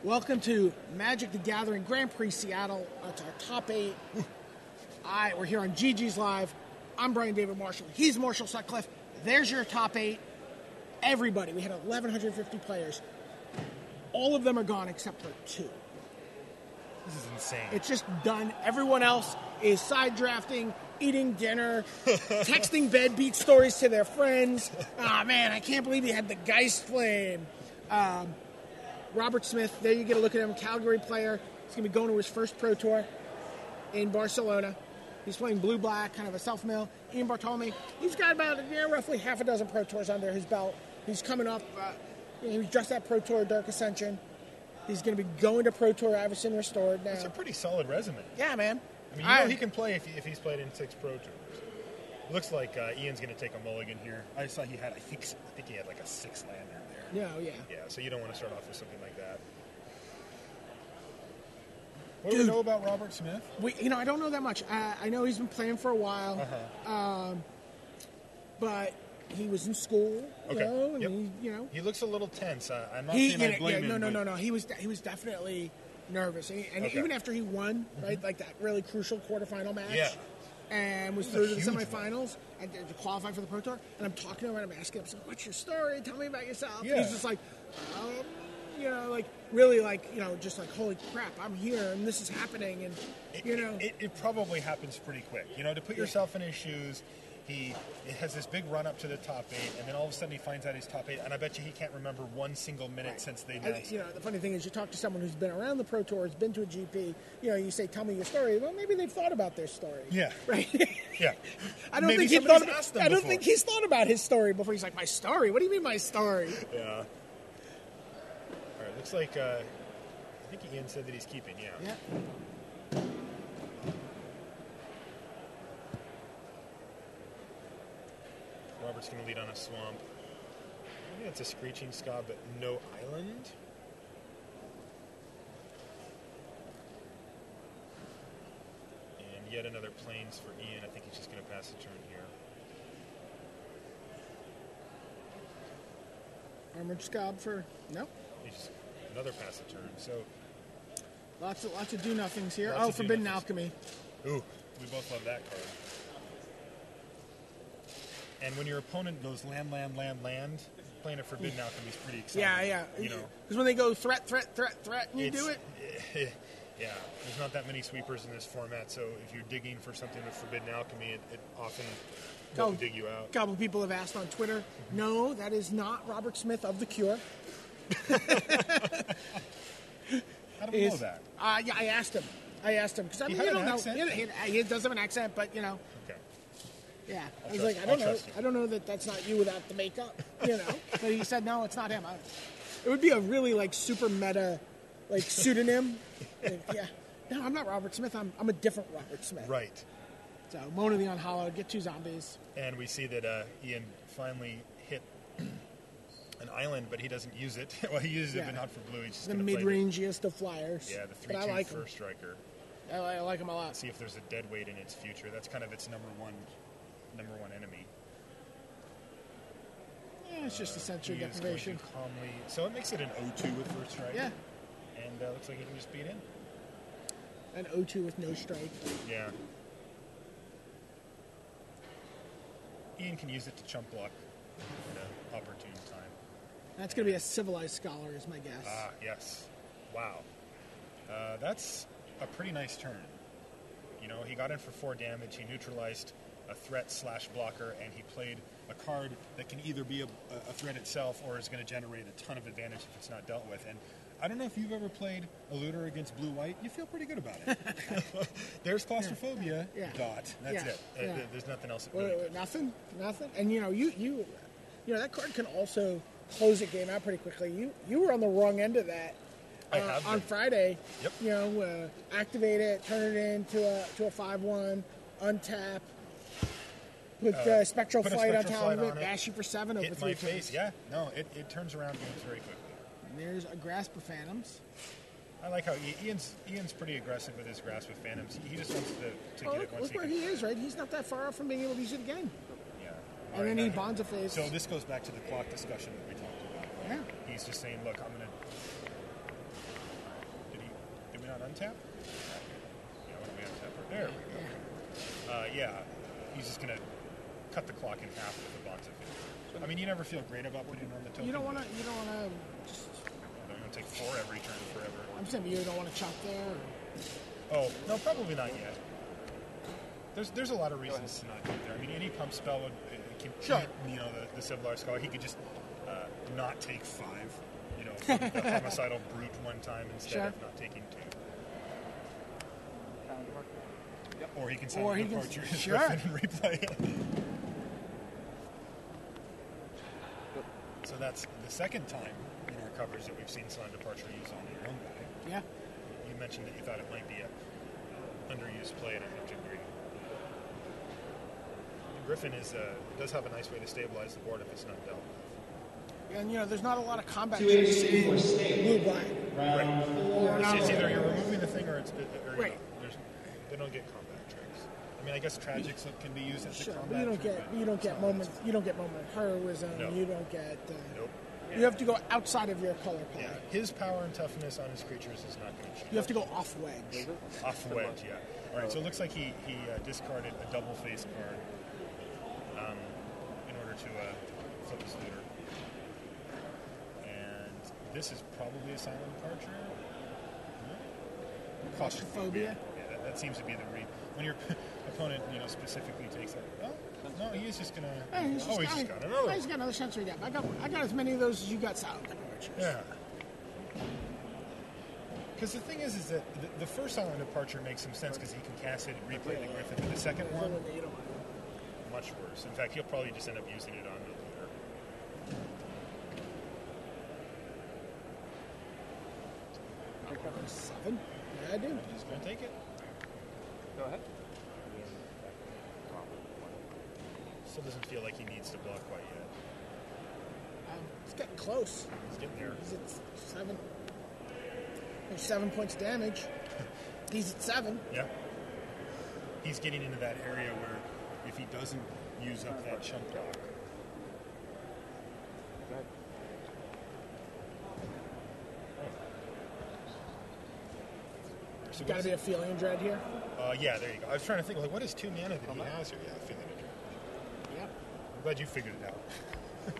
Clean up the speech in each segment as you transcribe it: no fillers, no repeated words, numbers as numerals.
Welcome to Magic the Gathering Grand Prix Seattle. It's our top 8. We're here on GG's Live. I'm Brian David Marshall. He's Marshall Sutcliffe. There's your top 8. Everybody. We had 1,150 players. All of them are gone except for 2. This is insane. It's just done. Everyone else is side drafting, eating dinner, texting bed beat stories to their friends. Oh, man, I can't believe he had the Geist Flame. Robert Smith, there you get a look at him, Calgary player. He's going to be going to his first Pro Tour in Barcelona. He's playing blue-black, kind of a self-mill. Ian Bartolomei, he's got about roughly half a dozen Pro Tours under his belt. He's coming up. He was just at Pro Tour Dark Ascension. He's going to be going to Pro Tour Iverson Restored now. It's a pretty solid resume. Yeah, man. I mean, he can play if he's played in 6 Pro Tours. Looks like Ian's going to take a mulligan here. I saw he had, I think he had like a 6 lander there. Yeah, yeah. Yeah, so you don't want to start off with something like that. What do we know about Robert Smith? I don't know that much. I know he's been playing for a while, but he was in school. He looks a little tense. I'm not saying I blame him. No. He was definitely nervous, and even after he won, right, like that really crucial quarterfinal match, and was through to the semifinals and to qualify for the Pro Tour. And I'm talking to him and I'm asking him, so what's your story? Tell me about yourself. Yeah. And he's just like, just like, holy crap, I'm here and this is happening. And it probably happens pretty quick. To put yourself in his shoes. He has this big run up to the top 8, and then all of a sudden he finds out he's top 8, and I bet you he can't remember one single minute since they announced. The funny thing is, you talk to someone who's been around the Pro Tour, has been to a GP. You say, "Tell me your story." Well, maybe they've thought about their story. Yeah. Right. Yeah. I don't think he's thought about his story before. He's like, "My story? What do you mean, my story?" Yeah. All right. Looks like I think Ian said that he's keeping. Yeah. Yeah. Robert's going to lead on a swamp. I think it's a Screeching Ska, but no island. And yet another Plains for Ian. I think he's just going to pass the turn here. Armored Scob for no. He's just another pass the turn. So lots of do nothings here. Oh, Forbidden Alchemy. Ooh, we both love that card. And when your opponent goes land, playing a Forbidden Alchemy is pretty exciting. Yeah. Because when they go threat, and you do it. Yeah, there's not that many sweepers in this format, so if you're digging for something with Forbidden Alchemy, it often will dig you out. A couple people have asked on Twitter, no, that is not Robert Smith of The Cure. How do we know that? Yeah, I asked him. Because He don't know. He does have an accent, but Okay. Yeah, I was like, I don't know that that's not you without the makeup, But he said, no, it's not him. It would be a really super meta, pseudonym. No, I'm not Robert Smith. I'm a different Robert Smith. Right. So Mona the Unhallowed, get 2 zombies. And we see that Ian finally hit an island, but he doesn't use it. Well, he uses it, but not for blue. He's just the mid-rangiest of flyers. Yeah, the 3/2 first striker. I like him a lot. See if there's a dead weight in its future. That's kind of its number one enemy. Yeah, it's just a sensory deprivation. Calmly, so it makes it an 0-2 with first strike. Yeah. And looks like he can just beat in. An 0-2 with no strike. Yeah. Ian can use it to chump block at an opportune time. That's going to be a Civilized Scholar, is my guess. Yes. Wow. That's a pretty nice turn. He got in for 4 damage. He neutralized a threat/blocker, and he played a card that can either be a threat itself or is going to generate a ton of advantage if it's not dealt with. And I don't know if you've ever played a looter against blue-white. You feel pretty good about it. There's claustrophobia. Yeah. Dot. That's it. Yeah. There's nothing else. Nothing. And you that card can also close a game out pretty quickly. You were on the wrong end of that. On Friday. Yep. Activate it, turn it into a 5/1, untap, put Spectral Flight on top of it, bash you for 7 over 3 turns. Yeah, no, it turns around games very quickly. And there's a Grasp of Phantoms. I like how Ian's pretty aggressive with his Grasp of Phantoms. He just wants to get it once look where he is, right? He's not that far off from being able to use it again. Yeah. And then he bonds a phase. So this goes back to the clock discussion that we talked about. Yeah. He's just saying, look, I'm going to not untap? Yeah, what do we untap? There we go. Yeah, he's just going to cut the clock in half with a box of food. I mean, you never feel great about putting it on the token. You don't want to just... Don't you want to take 4 every turn forever? I'm saying you don't want to chop there? Or... Oh, no, probably not yet. There's a lot of reasons to not do it there. I mean, any pump spell would keep, you know, the Civilized Scholar. He could just not take 5, you know, from the Homicidal Brute one time instead of not taking 2. Or he can send an Departure his Griffin and replay it. So that's the second time in our covers that we've seen Silent Departure used on your own guy. Yeah. You mentioned that you thought it might be a underused play, and I have to agree. The Griffin does have a nice way to stabilize the board if it's not dealt with. And, you know, there's not a lot of combat tricks in blue-black. Right. It's either you're removing the thing or it's... Right. They don't get combat tricks. I mean, I guess tragics can be used as a combat but you don't get moment of heroism. No. You don't get... Nope. You have to go outside of your color palette. Yeah. His power and toughness on his creatures is not going to change. You have to go off wedge. Off wedge, yeah. All right, so it looks like he discarded a double face card in order to flip his looter. And this is probably a Silent Departure. Claustrophobia. Yeah, that seems to be the read. When your opponent, you know, specifically takes that. Oh, no, he's just going to... He's just got another. He's got another sensory gap. I got as many of those as you got Silent Departures. Yeah. Because the thing is that the first Silent Departure makes some sense because he can cast it and replay the Griffin. But the second one, much worse. In fact, he'll probably just end up using it on the looter. Seven? Yeah, I do. He's going to take it. Go ahead. Still doesn't feel like he needs to block quite yet. It's getting close. He's getting there. He's at 7. There's 7 points of damage. He's at 7. Yeah. He's getting into that area where if he doesn't use up that chump block. Go ahead. There's got to be a Feeling Dread here. Yeah, there you go. I was trying to think, like, what is 2 mana that he has here? Yeah, Feeling Dread. Yeah. I'm glad you figured it out.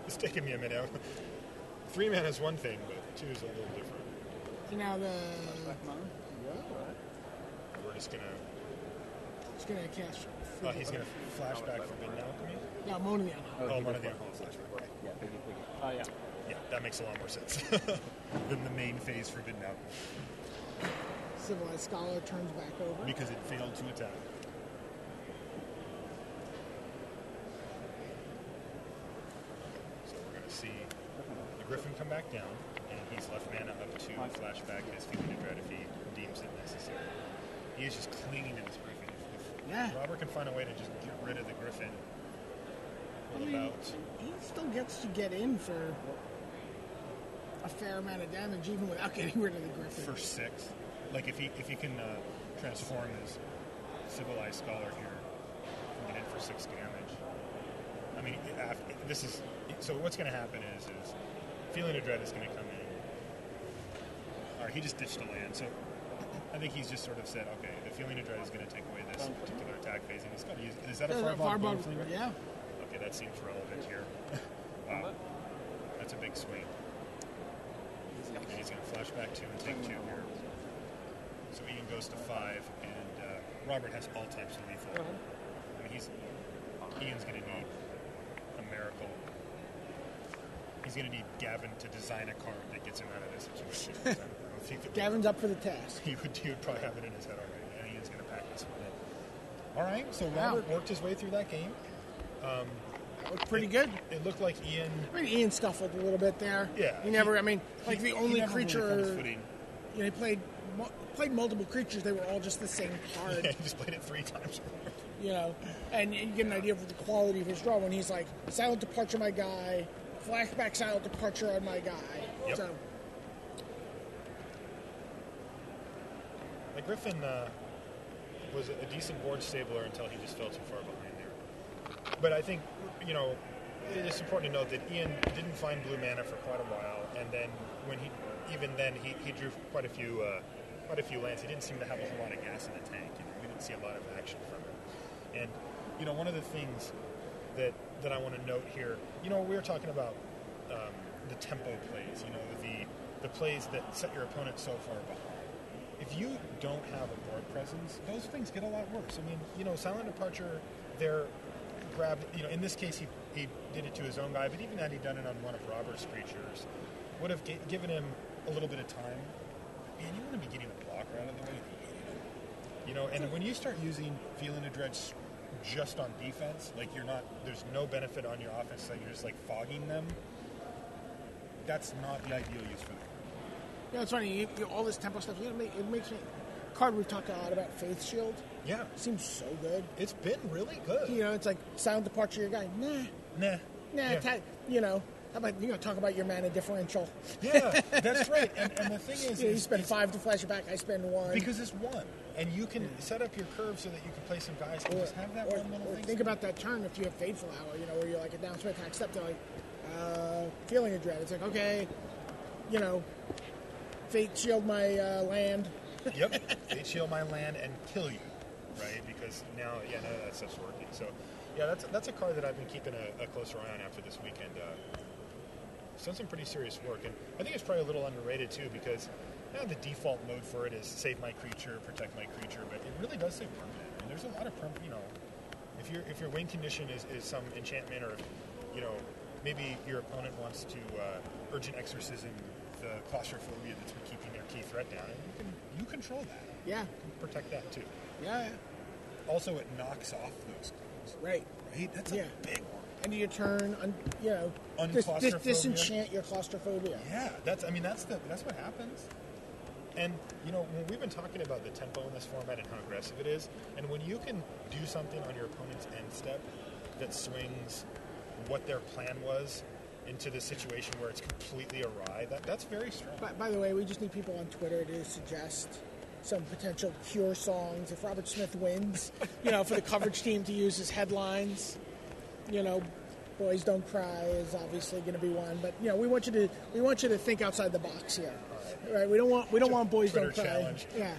It's taking me a minute. 3 mana is one thing, but 2 is a little different. So now We're just gonna... He's going to cast... he's gonna flashback Forbidden Alchemy? No, Moan of the Unholy. One of the Unholy flashback. Yeah, biggie. Yeah. Yeah, that makes a lot more sense than the main phase Forbidden Alchemy. Civilized Scholar turns back over. Because it failed to attack. So we're going to see the Griffin come back down, and he's left mana up to flashback his Feeling Dread if he deems it necessary. He is just clinging to this Griffin. If Robert can find a way to just get rid of the Griffin, he still gets to get in for a fair amount of damage, even without getting rid of the Griffin. For 6. Like if he can transform his Civilized Scholar here and get in for 6 damage. I mean, this is so. What's going to happen is Feeling of Dread is going to come in. All right, he just ditched a land, so I think he's just sort of said, okay, the Feeling of Dread is going to take away this particular attack phase, and he's got to use. Is that a Farbog Flinger? Yeah. Okay, that seems relevant here. Wow, that's a big swing. And he's going to flash back 2 and take 2 here. So Ian goes to 5, and Robert has all types of lethal. I mean, Ian's going to need a miracle. He's going to need Gavin to design a card that gets him out of this situation. Gavin's up for the task. He would probably have it in his head already, and Ian's going to pack this one in. All right, so Robert worked his way through that game. Looked pretty good. It looked like Ian... I mean, Ian scuffled a little bit there. Yeah. The only creature... Really he played multiple creatures. They were all just the same card. Yeah, he just played it 3 times. And you get an idea of the quality of his draw when he's like, Silent Departure my guy, flashback Silent Departure on my guy. Yep. So, the Griffin was a decent board stabler until he just fell too far behind there. But I think, it's important to note that Ian didn't find blue mana for quite a while, and then when he drew quite a few quite a few lands. He didn't seem to have a whole lot of gas in the tank. We didn't see a lot of action from him. And one of the things that I want to note here, we were talking about the tempo plays. The plays that set your opponent so far behind. If you don't have a board presence, those things get a lot worse. Silent Departure there grabbed, in this case he did it to his own guy, but even had he done it on one of Robert's creatures, would have given him a little bit of time. Man, you want to be getting a blocker out of the way. And when you start using Feeling of Dread just on defense, like there's no benefit on your offense, so you're just like fogging them, that's not the ideal use for them. It's funny. All this tempo stuff. It makes me. Card we've talked a lot about, Faith Shield. Yeah, seems so good. It's been really good. It's like Silent Departure. Your guy, nah. Yeah. How about talk about your mana differential? Yeah, that's right. And the thing is, you spend 5 to flash it back. I spend 1 because it's 1, and you can set up your curve so that you can play some guys and just have that one little thing. Think about that turn if you have Fateful Hour. Where you're like a down swing attack step. They're like Feeling of Dread. It's like okay, Fate Shield my land. Yep, Fate Shield my land and kill you, right? Because now, none of that stuff's working. So, that's a card that I've been keeping a closer eye on after this weekend. It's done some pretty serious work, and I think it's probably a little underrated too because the default mode for it is save my creature, protect my creature, but it really does say permanent. And there's a lot of permanent. If your win condition is some enchantment, or maybe your opponent wants to Urgent Exorcism the claustrophobia that's been keeping their key threat down, and you control that. Yeah. You can protect that too. Yeah. Also, it knocks off those cards. Right. That's a big one. End of your turn, disenchant your claustrophobia. Yeah, that's what happens. And when we've been talking about the tempo in this format and how aggressive it is, and when you can do something on your opponent's end step that swings what their plan was into this situation where it's completely awry, that's very strong. By the way, we just need people on Twitter to suggest some potential Cure songs if Robert Smith wins, for the coverage team to use as headlines. Boys Don't Cry is obviously going to be one, but we want you to think outside the box here. Right? We don't want Boys Twitter Don't Cry. challenge. Yeah.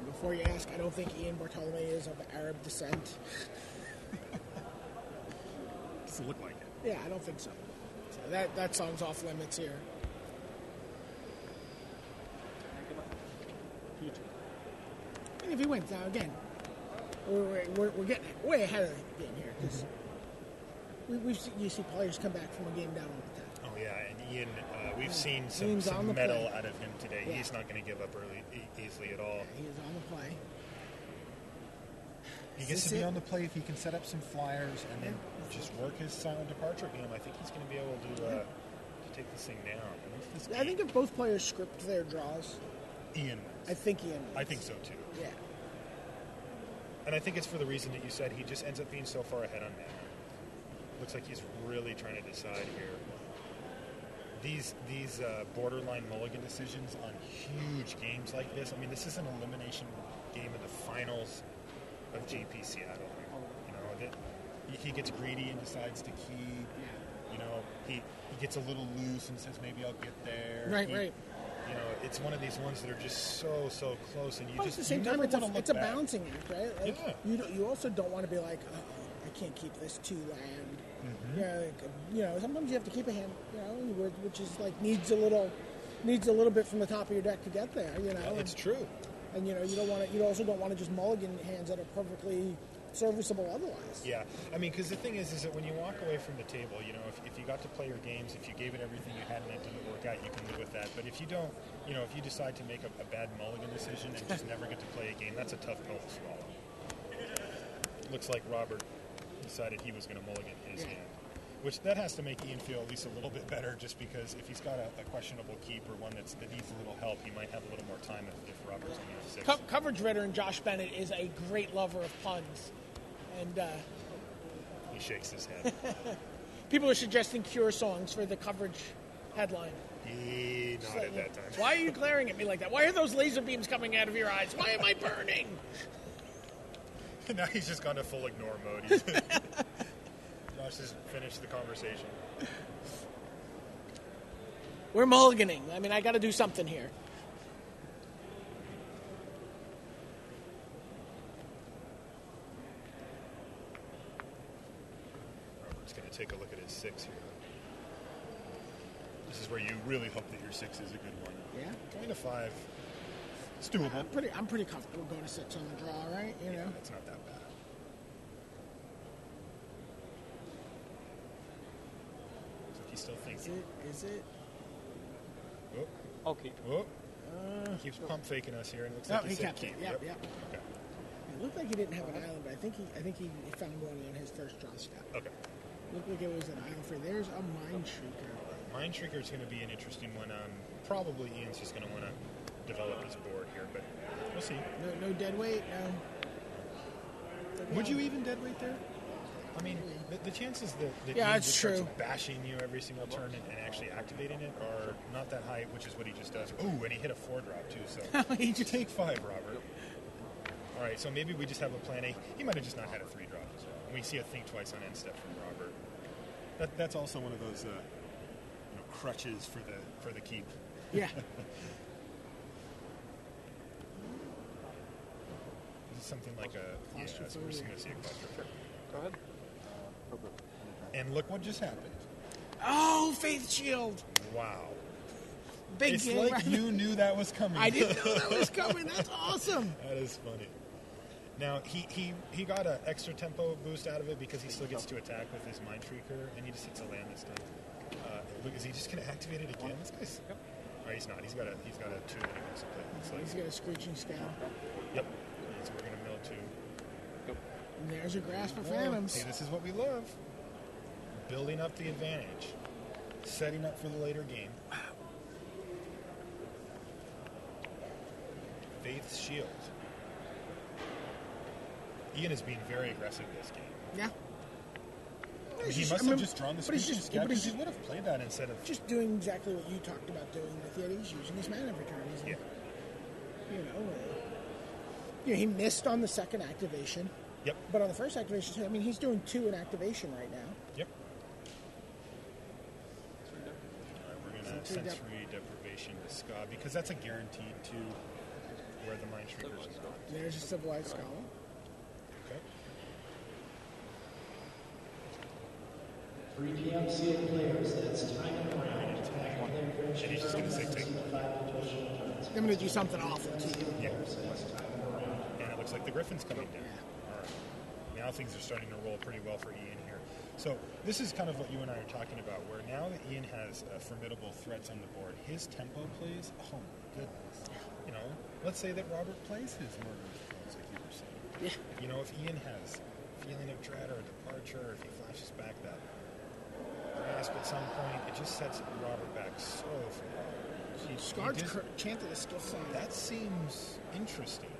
Before you ask, I don't think Ian Bartolomei is of Arab descent. Doesn't look like it. Yeah, I don't think so. So that song's off limits here. And if he wins, now again, we're getting way ahead of the game here because you see players come back from a game down all the time. Oh yeah, and Ian, we've seen some metal out of him today. Yeah. He's not going to give up easily at all. He is on the play. He gets to be on the play if he can set up some flyers and then just work his Silent Departure game. I think he's going to be able to take this thing down. I think if both players script their draws, Ian wins. I think Ian wins. I think so too. Yeah. And I think it's for the reason that you said. He just ends up being so far ahead on mana. Looks like he's really trying to decide here. These borderline mulligan decisions on huge games like this. I mean, this is an elimination game of the finals of GP Seattle. He gets greedy and decides to keep. He gets a little loose and says maybe I'll get there. Right. It's one of these ones that are just so close, and at the same time, it's a balancing act, right? Like, you also don't want to be like, I can't keep this 2 land. Mm-hmm. Sometimes you have to keep a hand, which is like needs a little bit from the top of your deck to get there. Yeah, it's true. And you also don't want to just mulligan hands that are perfectly serviceable otherwise. Yeah, I mean, because the thing is that when you walk away from the table, if you got to play your games, if you gave it everything you had and it didn't work out, you can live with that. But if you don't, if you decide to make a bad mulligan decision and just never get to play a game, that's a tough pill to swallow. Looks like Robert decided he was going to mulligan his hand, which that has to make Ian feel at least a little bit better, just because if he's got a questionable keep or one that needs a little help, he might have a little more time if Robert's on the 6. Coverage veteran Josh Bennett is a great lover of puns. And he shakes his head. People are suggesting Cure songs for the coverage headline. He nodded that time. Why are you glaring at me like that? Why are those laser beams coming out of your eyes? Why am I burning? Now he's just gone to full ignore mode. Watch this finish the conversation. We're mulliganing. I mean, I got to do something here. Robert's going to take a look at his 6 here. This is where you really hope that your 6 is a good one. Yeah. Going to 5. It's doable. I'm pretty comfortable going to 6 on the draw, right? You know. It's not that bad. So he still thinks. Is it? Whoop. Okay. Whoop. Keeps pump faking us here, and it looks like he kept it. Yep. Okay. It looked like he didn't have an island, but I think he found one on his first draw step. Okay. Looked like it was an island for. There's a Mind Shrieker. Mind Shrieker is going to be an interesting one. Probably Ian's just going to want to develop his board here, but we'll see. No dead weight. No. Would you even dead weight there? I mean, the chances that Yeah, Ian it's just true. starts bashing you every single turn and actually activating it are not that high, which is what he just does. Ooh, and he hit a 4-drop too, so He just- take 5, Robert. All right, so maybe we just have a plan A. He might have just not had a 3-drop as well. And we see a think twice on end step from Robert. That's also one of those crutches for the keep. Yeah. This is something like a so we're just going to see a cluster. Go ahead. And look what just happened. Oh, Faith Shield. Wow. Big It's game. like right? you knew that was coming. I didn't know that was coming. That's awesome. That is funny. Now, he got an extra tempo boost out of it because he still gets to attack with his Mind Shrieker, and he just hits a land this time. Look, is he just going to activate it again? This guy's... Yep. Oh, he's not. He's got a 2 that he wants to play. It's He's like, got a Screeching Scab. yep. So we're going to mill 2. Yep. And there's a Grasp of Phantoms. See, this is what we love. Building up the advantage. Setting up for the later game. Faith's Shield. Ian is being very aggressive this game. Yeah. He must have just drawn the Screeching Scab because he would have played that instead of... Just doing exactly what you talked about doing with Yeti. He's using his mana every turn. He's Yeah. He missed on the second activation. Yep. But on the first activation, I mean, he's doing 2 in activation right now. Yep. All right, we're going to sensory deprivation to Ska because that's a guaranteed 2 where the Mind Shrieker's not. There's a Civilized Scholar. Okay. 3 p.m. sealed players, that's time and round. And he's just going to say take. I'm going to do something awful to you. Yeah. And it looks like the Griffin's coming down. All right. Now things are starting to roll pretty well for Ian here. So this is kind of what you and I are talking about, where now that Ian has formidable threats on the board, his tempo plays, oh my goodness. Let's say that Robert plays his murderous throws, like you were saying. Yeah. If Ian has feeling of dread or departure, or if he flashes back that grasp at some point, it just sets Robert back so far. Scarred chanted a skill sign. That seems interesting.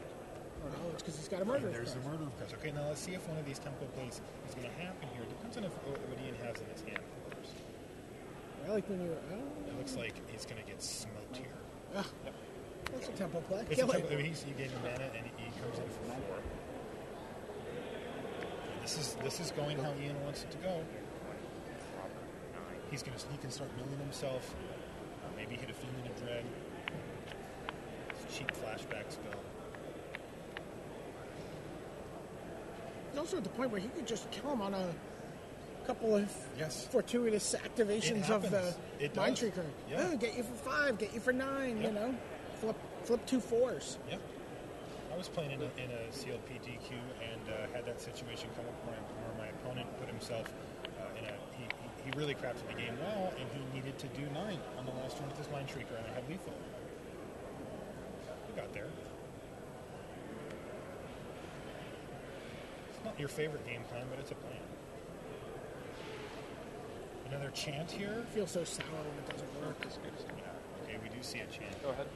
Oh, no, it's because he's got a murder. There's the murder crest. Okay, now let's see if one of these tempo plays is going to happen here. Depends on what Ian has in his hand, of course. I like when you were... It looks like he's going to get smoked here. Yep. That's a tempo play. It's Kill a it. tempo, he's gaining mana, and he comes in for 4. This is going how Ian wants it to go. He can start milling himself. Maybe hit a feeling of dread. Cheap flashback spell. He's also at the point where he could just kill him on a couple of fortuitous activations of the Mind Shrieker. Yeah. Oh, get you for 5, get you for 9, Yep. Flip 2 4s. Yep. I was playing in a sealed PTQ and had that situation come up where my opponent put himself in a... He really crafted the game well, and he needed to do 9 on the last turn with his Mind Shrieker, and I had lethal. We got there. It's not your favorite game plan, but it's a plan. Another chant here. I feel so sour when it doesn't work. Yeah. Okay, we do see a chant. Go ahead.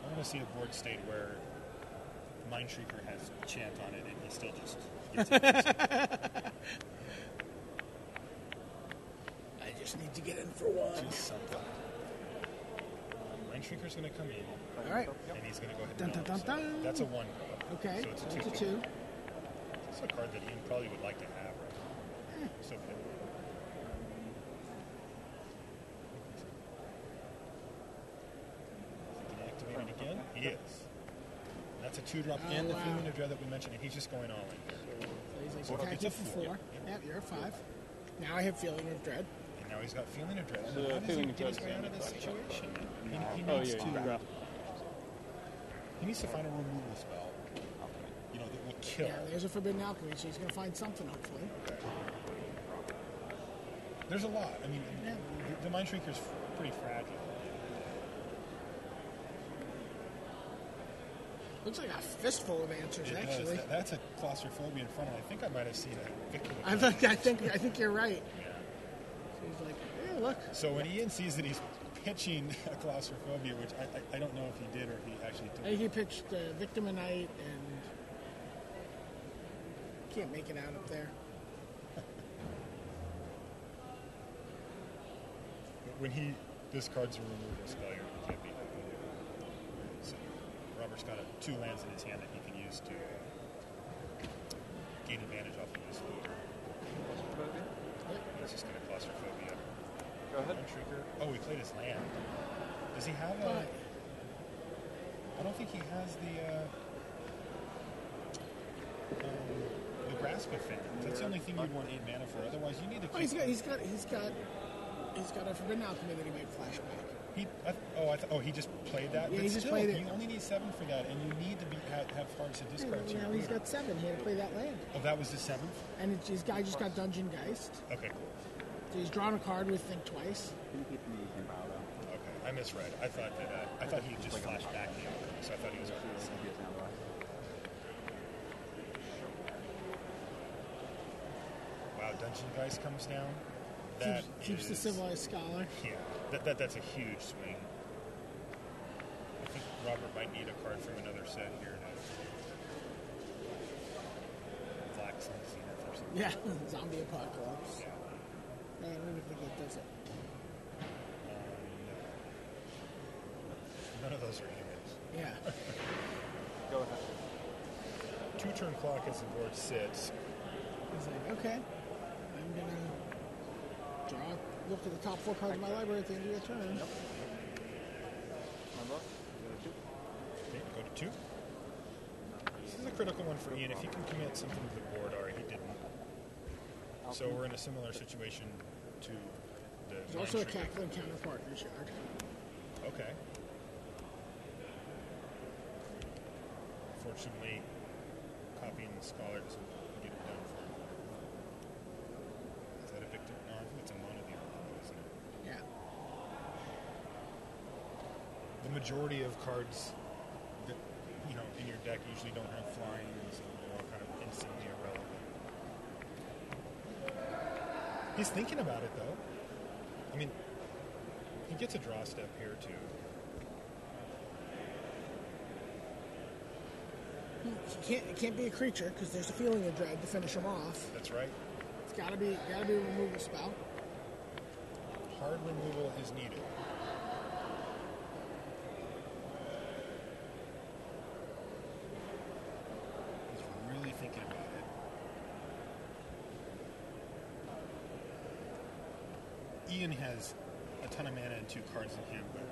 I want to see a board state where Mind Shrieker has chant on it and he still just gets it. I just need to get in for 1. Just something. Mind Shrieker's going to come in. All right. And he's going to go ahead Dun, and dun, dun, dun. That's a 1. Okay. So it's That's a 2. a 2. That's a card that Ian probably would like to have, right? So good. Is he going to activate it again? He is. That's a 2-drop and the feeling of dread that we mentioned, and he's just going all in here. So he's attacking for 4. Yep, you're a 5. Now I have feeling of dread. And now he's got feeling of dread. So How does he feeling of get his dread way out of this is situation? He Oh, needs yeah, to. draft. He needs to find a removal spell. You know, that will kill. Yeah, there's a Forbidden Alchemy, so he's going to find something, hopefully. There's a lot. I mean, the Mind Shrinker's pretty fragile. Looks like a fistful of answers, It actually. does. That's a claustrophobia in front of it. I think I might have seen a Victor. I think you're right. Yeah. So he's like, yeah, look. So when Ian sees that he's pitching a claustrophobia, which I don't know if he did or if he actually I took think he pitched Victimonite and can't make it out up there. But when he discards a removal spell, you can't beat that. So Robert's got 2 lands in his hand that he can use to gain advantage off of this looter. That's just going to claustrophobia. Go ahead. Mind Shrinker. Oh, he played his land. Does he have a... I don't think he has the Grasp of Fate. That's the only thing you'd want 8 mana for. Otherwise, you need to keep... He's got a Forbidden Alchemy that he made flashback. He just played that? Yeah, But he just still, played it. You only need 7 for that, and you need to have cards to discard to Now your he's looter. got 7. He had to play that land. Oh, that was the 7th? And his guy just got Dungeon Geist. Okay, cool. So he's drawn a card with Think Twice. Okay, I misread. I thought he just flashed back the alchemy, so I thought he was already. Wow, Dungeon Geist comes down. That Keeps the is- Civilized Scholar. Yeah, that's a huge swing. I think Robert might need a card from another set here now. Black Sun Zenith or something. Yeah, Zombie Apocalypse. Yeah. I don't even think it does it. None of those are humans. Yeah. Go ahead. 2-turn clock as the board sits. He's like, okay, I'm gonna look at the top 4 cards of my library at the end of your turn. Yep. Go to 2. Okay, go to 2. This is a critical one for Ian. If he can commit something to the board, or he didn't. So we're in a similar situation to the... There's also a Cackling Counterpartner shard. Okay. Fortunately, copying the Scholar doesn't get it done for him. Is that a victim? No, I think it's a mono the Armada, isn't it? Yeah. The majority of cards that, in your deck usually don't have flying, and so they're all kind of instantly irrelevant. He's thinking about it, though. I mean, he gets a draw step here, too. It can't be a creature because there's a feeling of dread to finish him off. That's right. It's gotta be a removal spell. Hard removal is needed. He's really thinking about it. Ian has a ton of mana and 2 cards in hand, but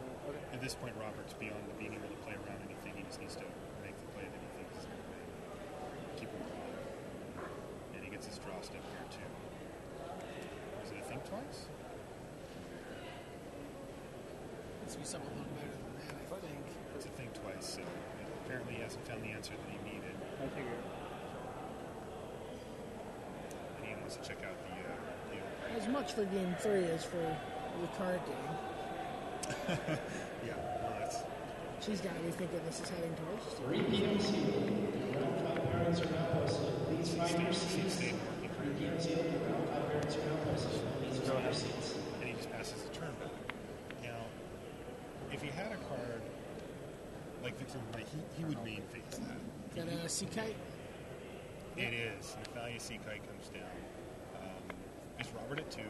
at this point, Robert's beyond being able to play around anything. He just needs to make the play that he thinks is going to keep him alive. And he gets his draw step here, too. Is it a Think Twice? It's be something a little better than that, I think. It's a Think Twice, so apparently he hasn't found the answer that he needed. I figure. And Ian wants to check out the As much for game 3 as for the card game. yeah, well, that's... She's got to be thinking this is heading towards. 3 p.m. sealed. Round 5 parents are now posted. Please find your seats. 3 p.m. sealed. Round 5 parents are now posted. Please find your seats. And he just passes the turn back. Now, if he had a card like Victor Knight, he would main phase that. Is that a Sea Kite? It is. Nathalia Sea Kite comes down. Is Robert at 2?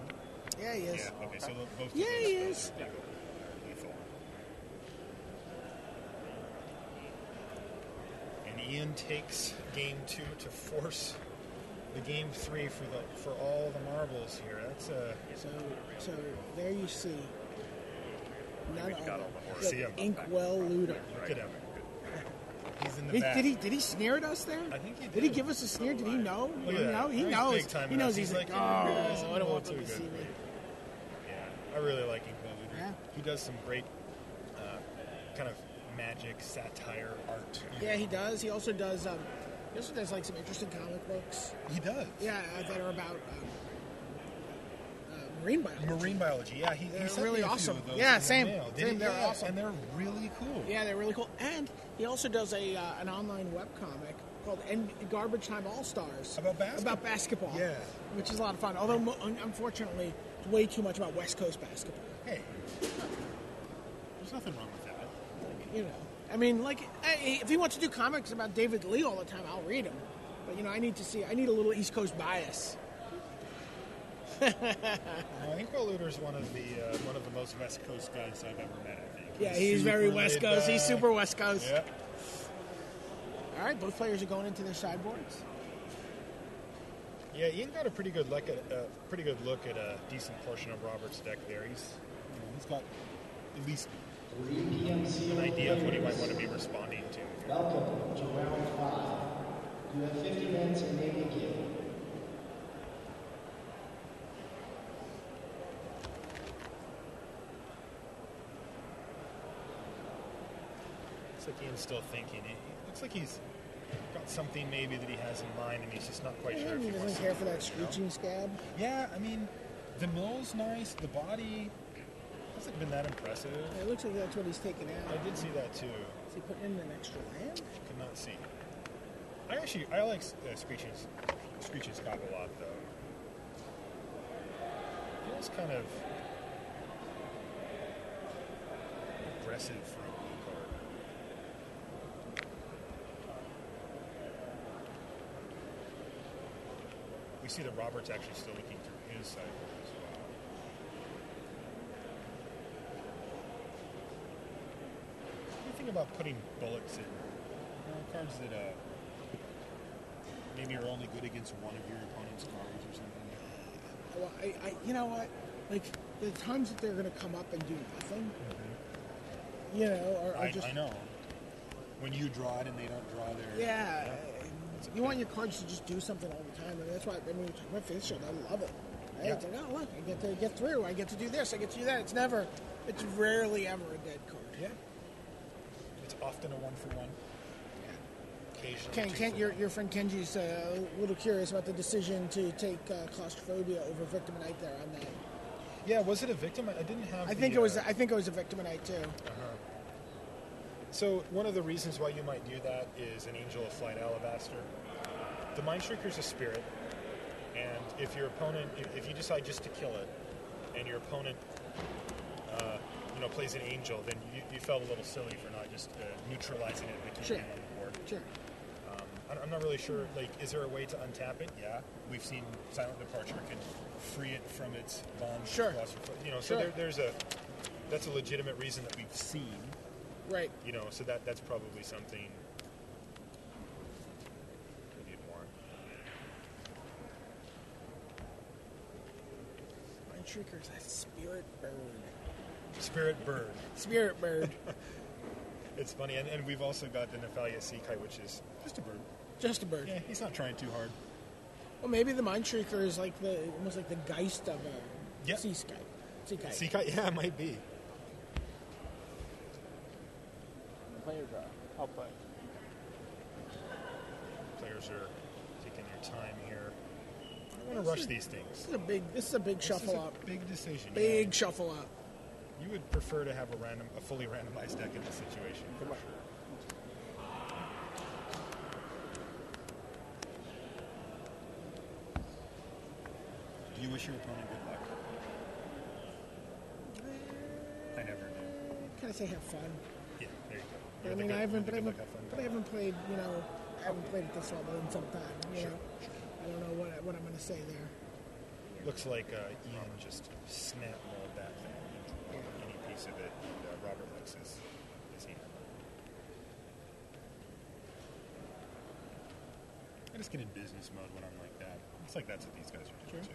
Yeah, he is. Yeah, okay, so both of Yeah, those he spells is. are lethal. And Ian takes game 2 to force the game 3 for all the marbles here. That's So there you see. None other See him. Inkwell Ludo. Look at him. He's in the back. Did he sneer at us there? I think he did. Did he give us a sneer? Did he know? Look at that. He He's knows. big time He knows. enough. He's like, "Guys, oh, I don't want too them to good see for me. you." Yeah, I really like Inkwell Ludo. Yeah. He does some great kind of magic satire art. Yeah, he does. He also does. He also does like some interesting comic books. He does. Yeah, that are about marine biology. Marine biology. Yeah, he They're sent really me a few awesome. of those Yeah, in the same. mail. Did Same, he? they're Yeah, awesome. and they're really cool. Yeah, they're really cool. And he also does an online webcomic called Garbage Time All Stars. About basketball. About basketball. Yeah. Which is a lot of fun. Although, unfortunately, it's way too much about West Coast basketball. Hey, there's nothing wrong with that. You know, I mean, like, if he wants to do comics about David Lee all the time, I'll read him. But, you know, I need a little East Coast bias. Inkwell Luder's one of the most West Coast guys I've ever met, I think. Yeah, he's very West Coast. He's super West Coast. Yeah. All right, both players are going into their sideboards. Yeah, Ian got a pretty good look at a decent portion of Robert's deck there. He's got at least 3 p.m. an idea of what he might want to be responding to. Welcome to round 5. You have 50 minutes and may begin. Looks like Ian's still thinking. It looks like he's got something maybe that he has in mind, and he's just not quite sure if He he wants doesn't to care for do that it, screeching scab. Yeah, I mean, the mill's nice. The body hasn't been that impressive. It looks like that's what he's taking out. I did see that too. Is he putting in an extra land? Could not see. I like screeching scab a lot though. Feels kind of aggressive for a blue card. We see that Robert's actually still looking through his sideboard as well. What do you think about putting bullets in? Cards that maybe are only good against one of your opponent's cards or something. Well, you know what? Like, the times that they're going to come up and do nothing, you know, or just... I know. When you draw it and they don't draw their... Yeah. You want your cards to just do something all the time, and that's why, I mean, my Faith Shield, I love it. Right? Yeah. It's like, oh, look, I get to get through, I get to do this, I get to do that. It's rarely ever a dead card. Yeah. It's often a one-for-one. Your friend Kenji's a little curious about the decision to take claustrophobia over Victimonite there on that. Yeah, was it a victim? I didn't have. I think it was a Victimonite too. So one of the reasons why you might do that is an Angel of Flight Alabaster. The Mindshrieker's a spirit, and if your opponent, if you decide just to kill it, and your opponent, plays an Angel, then you felt a little silly for not just neutralizing it and keeping it on the board. Sure. I'm not really sure, like, is there a way to untap it? Yeah. We've seen Silent Departure can free it from its bond. Sure. So that's a legitimate reason that we've seen. Right. So that's probably something we need more. Mindshrieker's a spirit bird. Spirit bird. Spirit bird. It's funny, and we've also got the Nephalia Sea Kite, which is just a bird. Just a bird. Yeah, he's not trying too hard. Well, maybe the Mindshrieker is like almost like the Geist of a sea kite. Sea Kite, yeah, it might be. Player draw. I'll play. Players are taking their time here. I don't want to rush these things. This is a big shuffle up. Big decision. Big shuffle up. You would prefer to have a fully randomized deck in this situation. For sure. Do you wish your opponent good luck? I never do. Kind of say have fun. Yeah, there you go. But, I mean, I haven't played. I haven't played at this level in some time. Sure. I don't know what I'm going to say there. Looks like Ian just snap-mauled that thing. Any piece of it, and Robert likes his hand. just get in business mode when I'm like that. It's like that's what these guys are doing too.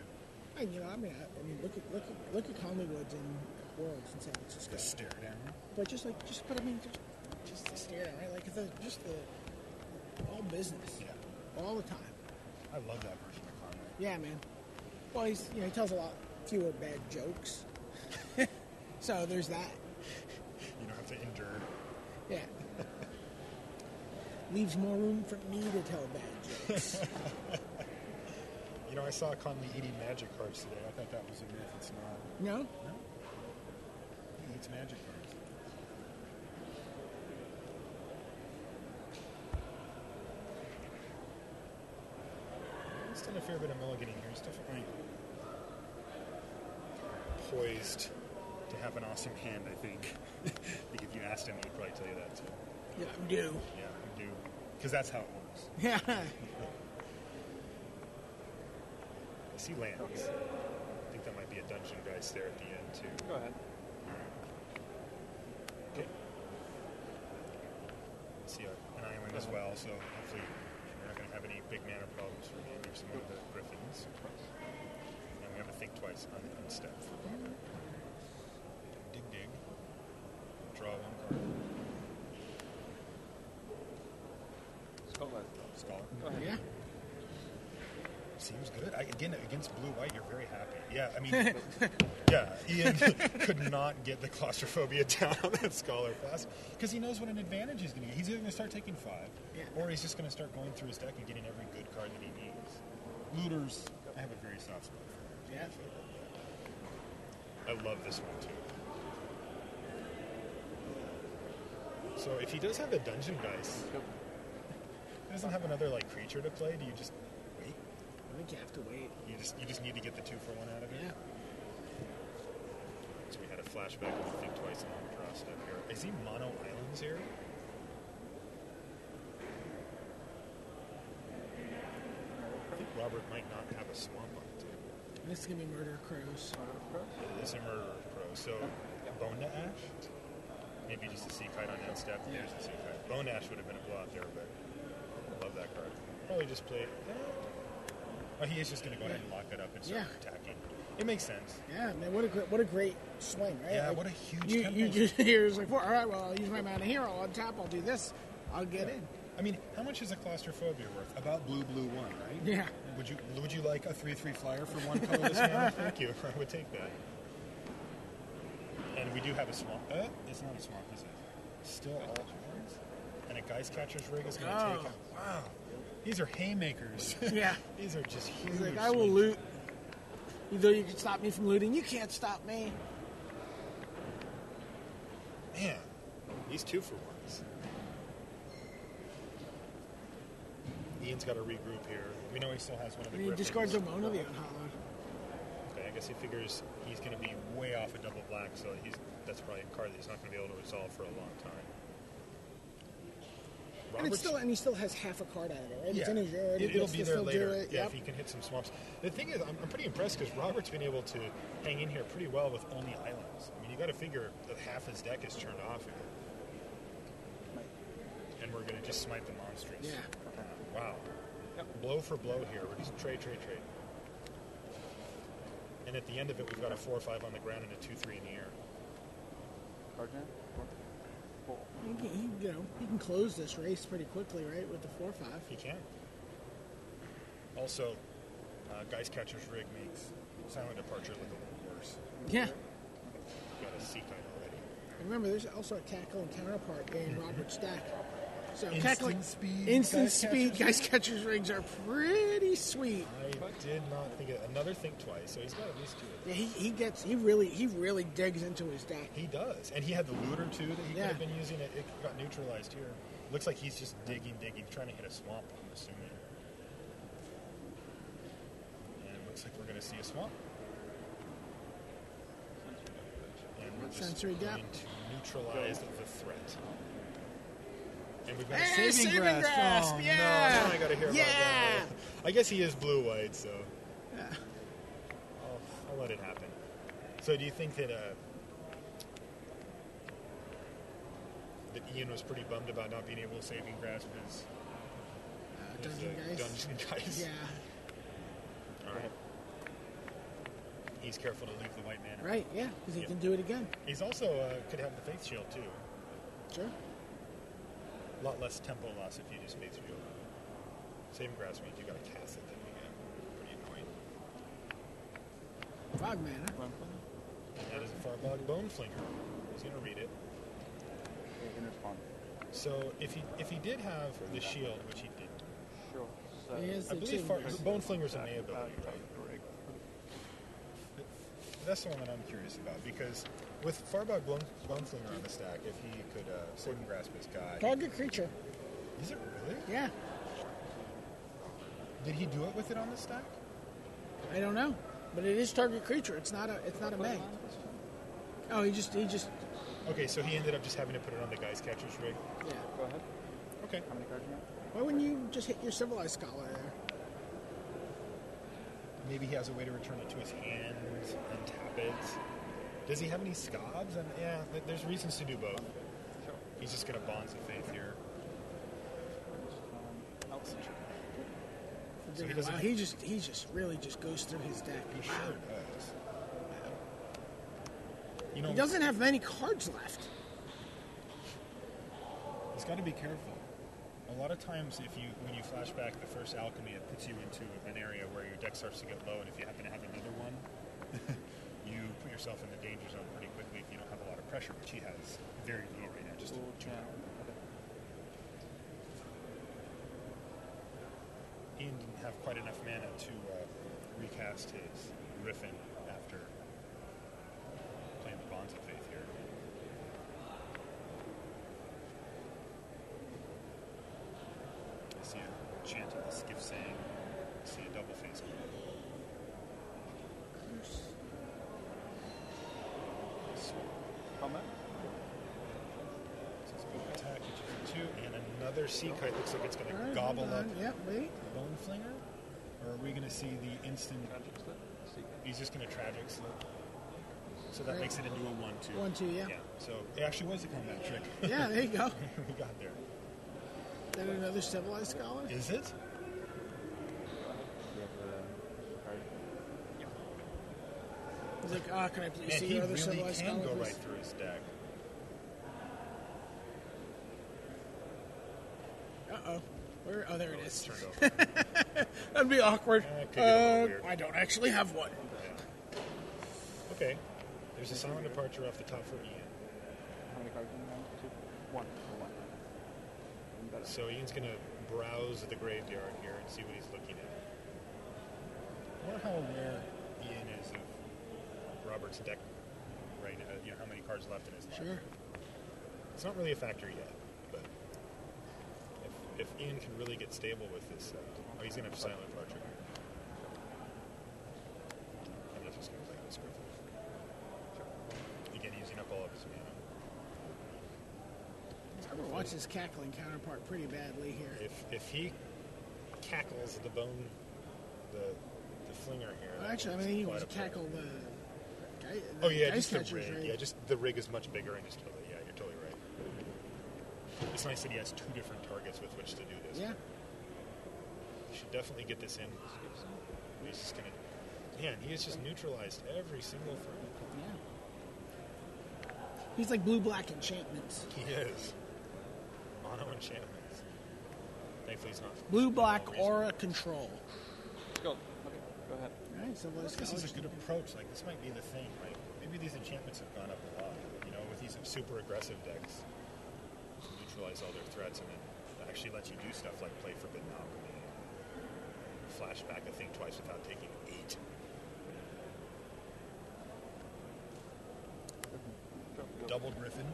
And I mean, look at Conley Woods and Worlds in San Francisco. Just stare down. But just the stare down, right? Like all business. Yeah. All the time. I love that version of Conley. Yeah, man. Well, he tells a lot fewer bad jokes. So there's that. You don't have to endure. Yeah. Leaves more room for me to tell bad jokes. I saw Conley eating magic cards today. I thought that was a myth. It's not. No? No. He eats magic cards. He's done a fair bit of mulliganing here. He's definitely poised to have an awesome hand, I think. I think if you asked him, he'd probably tell you that too. Yeah, I do. Yeah, you do. Because that's how it works. Yeah. I see lands. I think that might be a dungeon dice there at the end, too. Go ahead. Okay. See an island as well, so hopefully we're not going to have any big mana problems for me. There's some of the griffins. And we have to think twice on the unstep for Robert. Dig. Draw one card. Scholar. Go ahead. Yeah. Seems good. Again, against blue-white, you're very happy. Yeah, I mean, yeah, Ian could not get the claustrophobia down on that Scholar class because he knows what an advantage he's going to get. He's either going to start taking 5, or he's just going to start going through his deck and getting every good card that he needs. Looters, I have a very soft spot for. Yeah. I love this one, too. So if he does have a dungeon dice, he doesn't have another, creature to play, do you just wait? I think you have to wait. You just need to get the 2-for-1 out of it? Yeah. So we had a flashback of the Think Twice and draw step here. Is he mono islands here? I think Robert might not have a swamp on it, too. This is going to be Murder Crows. It is a murder pro. So Bone to Ash? Maybe just a sea kite on end step. Yeah. Here's the sea kite. Bone Ash would have been a blowout there, but I love that card. Probably just played. Oh, he is just going to go ahead and lock it up and start attacking. It makes sense. Yeah, man, what a great swing, right? Yeah, what a huge you just here's all right, well, I'll use my mana here, I'll untap, I'll do this, I'll get in. I mean, how much is a claustrophobia worth? About blue 1, right? Yeah. Would you like a 3/3 flyer for 1 colorless mana? Thank you. I would take that. And we do have a swamp. It's not a swamp, is it? Still all horns? And a Geist Catcher's Rig is going to take out. Wow. These are haymakers. Yeah. These are just huge. He's like, I will loot. Either you can stop me from looting, you can't stop me. Man, these 2-for-1s. Ian's got to regroup here. We know he still has one of the And he discards a Mona the Unhallowed. Okay, I guess he figures he's going to be way off a double black, so that's probably a card that he's not going to be able to resolve for a long time. And he still has half a card out of it, right? Yeah. It's in his yard. It'll be there later. Yeah, if he can hit some swamps. The thing is, I'm pretty impressed because Robert's been able to hang in here pretty well with only islands. I mean, you got to figure that half his deck is turned off here. And we're going to just smite the monstrous. Yeah. Wow. Blow for blow here. We're just trade. And at the end of it, we've got a 4/5 on the ground and a 2/3 in the air. Card hand? He can close this race pretty quickly, right, with the 4/5. He can. Also, Geist Catcher's Rig makes Silent Departure look a little worse. Yeah. Got a sea kite already. And remember, there's also a cackling counterpart in Robert's deck. So Instant speed speed Geist Catcher's Rigs are pretty sweet. I did not think of another Think Twice, so he's got at least 2 of them. Yeah, he really digs into his deck. He does. And he had the looter, too, that he could have been using. It got neutralized here. Looks like he's just digging, trying to hit a swamp, I'm assuming. And it looks like we're going to see a swamp. And we're just Sensory going depth. to neutralize the threat. And we've got Hey, a saving grasp. Oh, yeah. no, now I got to hear about that. I guess he is blue-white, so Yeah. I'll let it happen. So do you think that Ian was pretty bummed about not being able to saving grasp his Dungeon Dungeon guys. Yeah. All right. He's careful to leave the white man. Right, yeah, because he can do it again. He's also could have the Faith Shield, too. Sure. A lot less tempo loss if you just Faith Shield. Same grass means you got to cast it then again. Pretty annoying. Fog mana. And that is a Farbog Bone Flinger. He's going to read it. You can respond. So if he did have the shield, which he didn't, Sure. So, He has I the believe two. Bone Flinger's a May ability, right? That's the one that I'm curious about, because with Farbog Bone Flinger on the stack, if he could Sword and Grasp his guy... Target creature. Is it really? Yeah. Did he do it with it on the stack? I don't know, but it is target creature. It's not a Meg. Oh, he just. Okay, so he ended up just having to put it on the Guy's Catcher's rig. Yeah. Go ahead. Okay. How many cards do you have? Why wouldn't you just hit your Civilized Scholar there? Maybe he has a way to return it to his hand and tap it. Does he have any scobs? And yeah, there's reasons to do both. Sure. He's just going to Bonds of Faith here. So he doesn't. Wow, he just really just goes through his deck. He sure does. You know, He doesn't have many cards left. he's got to be careful. A lot of times, when you flash back the first alchemy, it puts you into an area where your deck starts to get low, and if you happen to have another one, you put yourself in the danger zone pretty quickly if you don't have a lot of pressure, which he has very low right now, just 2 power. Ian didn't have quite enough mana to recast his Griffin after playing the Bonds of Faith here. I see a chant of the Skiff saying, I see a double face card. Combat? So it's going to attack, which is a 2, and another Sea Kite looks like it's going to All right, gobble hold up on. Yep, wait. Bone Flinger? Or are we going to see the instant... Tragic Slip? Seek. He's just going to Tragic Slip. So that Right. makes it into a 1-2. 1-2, yeah. So it actually was a combat trick. Yeah, there you go. We got there. Then another Civilized Scholar. Is it? You have the card. He's like, oh, can I please And see he your other really Civilized can Scholar? go please? right through his deck. Uh-oh. Oh, there it is. Turned over. That'd be awkward. Could get a little weird. I don't actually have one. Yeah. Okay. There's a silent departure off the top for Ian. How many cards do you have? 2? 1. Or 1. Even better. So Ian's going to browse the graveyard here and see what he's looking at. I wonder how aware Ian is of Robert's deck right now. You know, how many cards left in his deck. Sure. It's not really a factor yet, but if Ian can really get stable with this set, he's going to have silent departure here. I'm not just going to play this Griffin. Again, using up all of his mana. Watch his cackling counterpart pretty badly here. If he cackles the bone, the flinger here. Well, that actually, I is mean, he quite was a play. cackle the Oh yeah, Dice just the Catcher's rig. rig. Yeah, just the rig is much bigger and just kill it. Yeah, you're totally right. It's nice that he has 2 different targets with which to do this. Yeah. You should definitely get this in. He's just gonna. Man, he has just neutralized every single thing. Yeah. He's like blue-black enchantments. He is. Mono enchantments. Thankfully, he's not. Blue-black for no reason. aura control. Go. Okay, go ahead. All right, so let's This is a good approach. Like, this might be the thing. Like, maybe these enchantments have gone up a lot. You know, with these super aggressive decks, to neutralize all their threats, and then actually let you do stuff like play Forbidden Alchemy, flashback a thing twice without taking 8. Go. Double Griffin.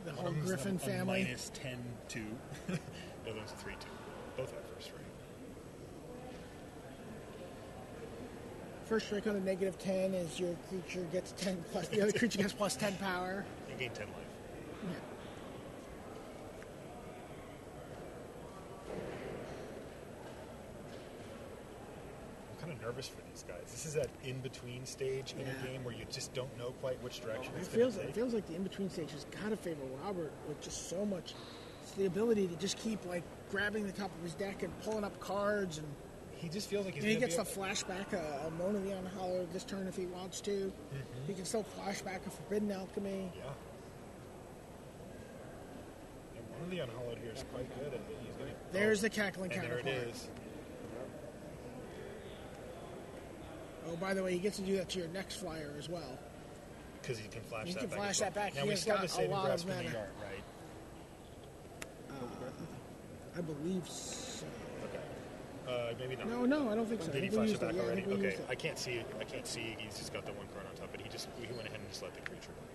The One whole of them's Griffin a family. minus 10-2. The other one's 3-2. Both have first rate. First strike on a -10 is your creature gets 10 plus. The other creature gets plus 10 power. You gain 10 life. Yeah. I'm kind of nervous for these guys. This is that in-between stage in a Yeah. game where you just don't know quite which direction It it's going feels to take. like the in-between stage has got to favor Robert with just so much It's the ability to just keep like grabbing the top of his deck and pulling up cards, and He just feels like he's he going gets to the be flashback a Mono the Unhallowed this turn if he wants to. He can still flashback a Forbidden Alchemy. Yeah. And one of the Unhallowed here is quite good. And he's gonna, There's the Cackling and Counterpart. there it is. Oh, by the way, he gets to do that to your next flyer as well. Because he can flash He that can back. flash as well. that back. Now He we has still have got the a saving lot grasp of in the mana. yard, right? I believe so. Okay. Maybe not. No, I don't think so. Did he I think we flash it used back Yeah, I already? think we Okay, used it. I can't see. He's just got the one card on top, but he went ahead and just let the creature go.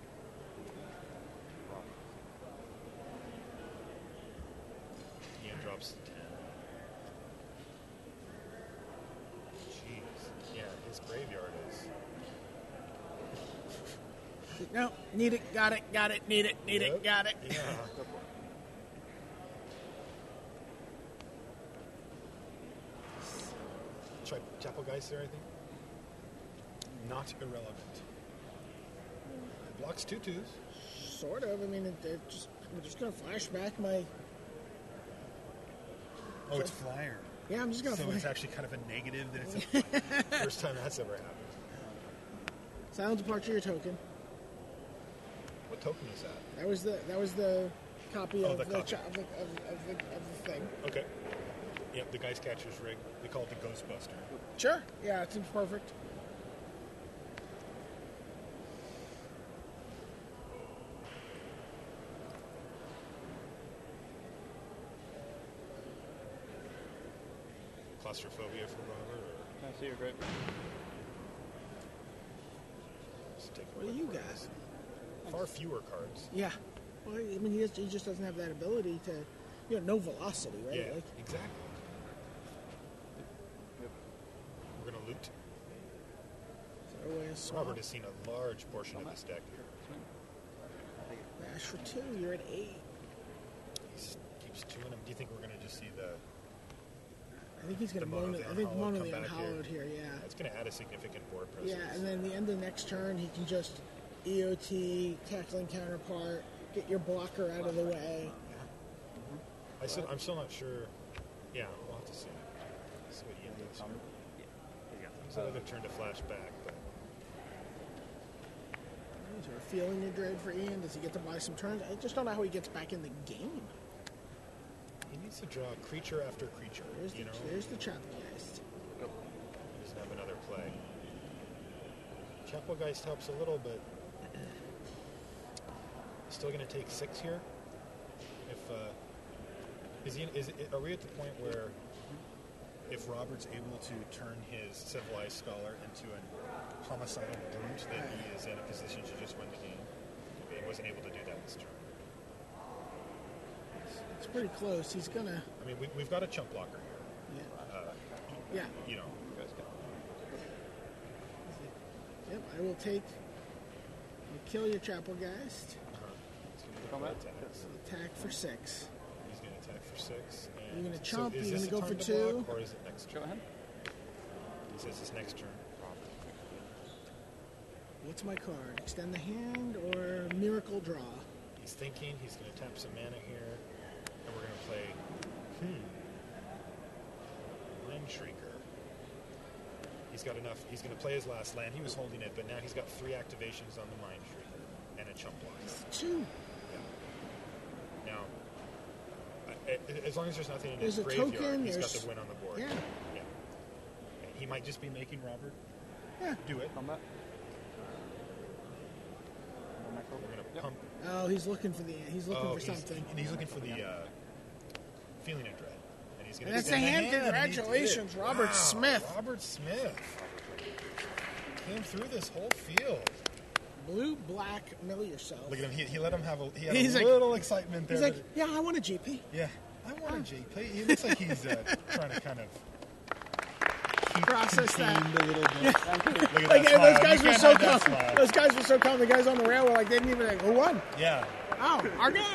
Ian drops 10. Jeez. Yeah, his graveyard is. No, need it, got it, need it, Yep. got it. Yeah. Try Chapel Geist there, I think. Not irrelevant. Blocks 2/2s. Sort of. I mean, I'm just going to flash back my... Oh, it's flyer. Yeah, I'm just going to So it's flash. actually kind of a negative that it's a flyer. First time that's ever happened. Silent Departure your token. What token is that? That was the copy Oh, of the the copy. of the thing. Okay. Yep, the Geist Catcher's rig. They call it the Ghostbuster. Sure. Yeah, it seems perfect. Claustrophobia from Robert? Or I see you're great. just take a What do look you where it got? is. Far fewer cards. Yeah. Well, I mean, he just doesn't have that ability to, no velocity, right? Yeah, Like, exactly. We're going to loot. throw away a swamp. Robert has seen a large portion of this deck here. Bash for 2. You're at 8. He keeps chewing them. Do you think we're going to just see the... I think he's going to The Mono mono. the I think Unhallowed mono come the back here. Unhallowed here. Yeah. That's going to add a significant board presence. Yeah, and then the end of the next turn, he can just EOT, Cackling Counterpart, get your blocker out of the way. I'm still not sure. Yeah, we'll have to see. See what Ian does here. He's another turn to flash back, but Is there a feeling you dread for Ian? Does he get to buy some turns? I just don't know how he gets back in the game. he needs to draw creature after creature. There's the Chapelgeist. He doesn't have another play. Chapelgeist helps a little, but still going to take 6 here. Are we at the point where if Robert's able to turn his civilized scholar into a homicidal brute, that he is in a position to just win the game? He wasn't able to do that this turn. It's pretty close. He's gonna. I mean, we've got a chump blocker here. Yeah. You know, Yep. I will take. I'll kill your Chapelgeist. Attack for 6. he's going to attack for 6. You're gonna So chump, is you're this gonna a go turn for to 2. block, or is it next turn? Go ahead. He says it's next turn. What's my card? Extend the hand or Miracle Draw? He's thinking he's going to tap some mana here, and we're going to play Mind Shrieker. He's got enough. He's going to play his last land. He was holding it, but now he's got 3 activations on the Mind Shrieker and a chump block. 2. Yeah. Now, as long as there's nothing in There's his a graveyard, token, he's got there's- the win on the board. Yeah. And he might just be making Robert do it. Combat. We're going to pump. Oh, he's looking for something. And he's looking for the feeling of dread. And he's going And that's a hand. Congratulations, Robert Smith. Robert Smith came through this whole field. Blue, black, mill yourself. Look at him. He let him have a. He had He's a like- little excitement there. He's like, yeah, I want a GP. yeah, I want a JP. He looks like he's trying to kind of Process that. contained a little bit. Look at Like, that and those smile. guys You were can't so hide that calm. smile. Those guys were so calm. The guys on the rail were like, they didn't even like, who won? Yeah. Oh, our guy.